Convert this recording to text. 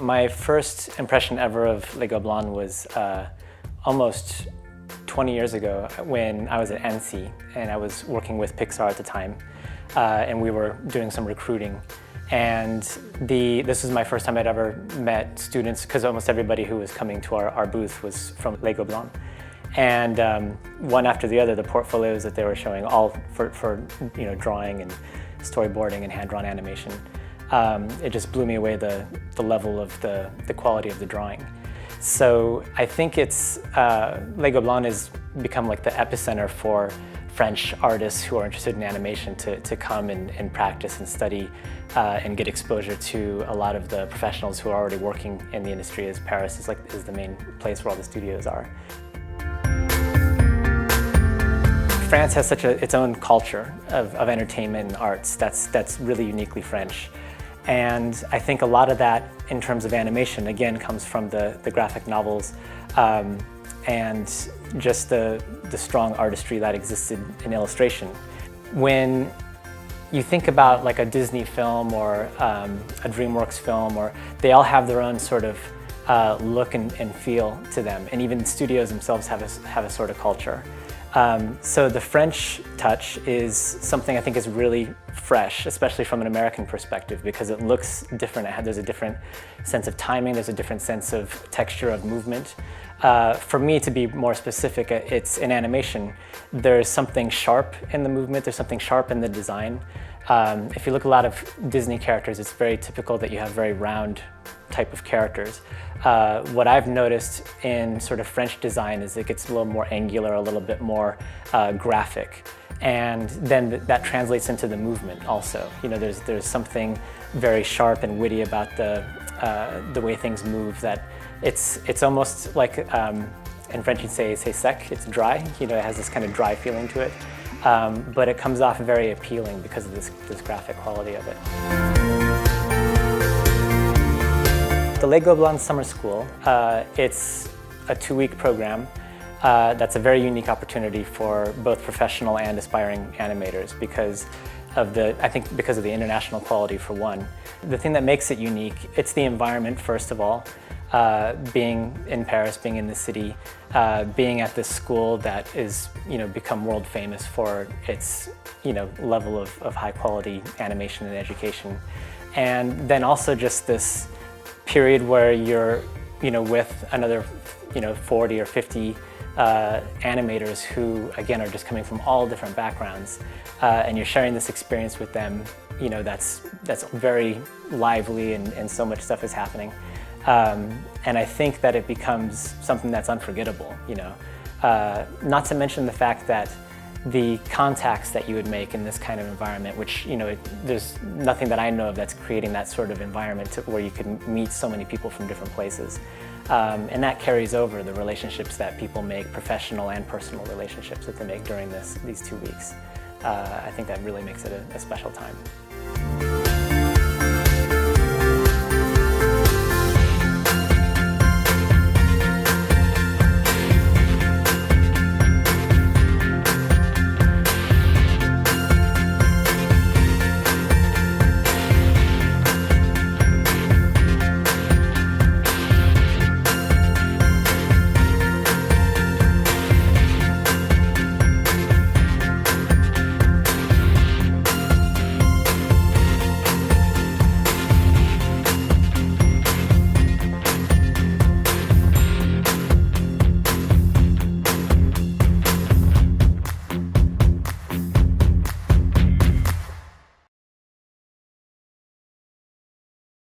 My first impression ever of Lego Blonde was almost 20 years ago when I was at NC and I was working with Pixar at the time, and we were doing some recruiting. And this was my first time I'd ever met students, because almost everybody who was coming to our booth was from Lego Blonde. And one after the other, the portfolios that they were showing, all for drawing and storyboarding and hand-drawn animation. It just blew me away, the level of the quality of the drawing. So I think Lego Blonde has become like the epicenter for French artists who are interested in animation to come and practice and study and get exposure to a lot of the professionals who are already working in the industry, as Paris is the main place where all the studios are. France has its own culture of entertainment and arts that's really uniquely French. And I think a lot of that, in terms of animation, again, comes from the graphic novels and just the strong artistry that existed in illustration. When you think about like a Disney film or a DreamWorks film, they all have their own sort of look and feel to them, and even studios themselves have a sort of culture. So the French touch is something I think is really fresh, especially from an American perspective, because it looks different. There's a different sense of timing, there's a different sense of texture of movement. For me, to be more specific, it's in animation. There's something sharp in the movement, there's something sharp in the design. If you look at a lot of Disney characters, it's very typical that you have very round type of characters. What I've noticed in sort of French design is it gets a little more angular, a little bit more graphic. And then that translates into the movement also. There's something very sharp and witty about the way things move, that it's almost like, in French you'd say sec, it's dry. It has this kind of dry feeling to it. But it comes off very appealing because of this graphic quality of it. The Lego Blonde Summer School, it's a 2-week program that's a very unique opportunity for both professional and aspiring animators because of the international quality, for one. The thing that makes it unique, it's the environment, first of all. Being in Paris, being in the city, being at this school that is, become world famous for its, level of high quality animation and education. And then also just this period where you're, with another, 40 or 50 animators who, again, are just coming from all different backgrounds, and you're sharing this experience with them, that's very lively and so much stuff is happening. And I think that it becomes something that's unforgettable, Not to mention the fact that the contacts that you would make in this kind of environment, which, there's nothing that I know of that's creating that sort of environment where you can meet so many people from different places. And that carries over the relationships that people make, professional and personal relationships that they make during these 2 weeks. I think that really makes it a special time.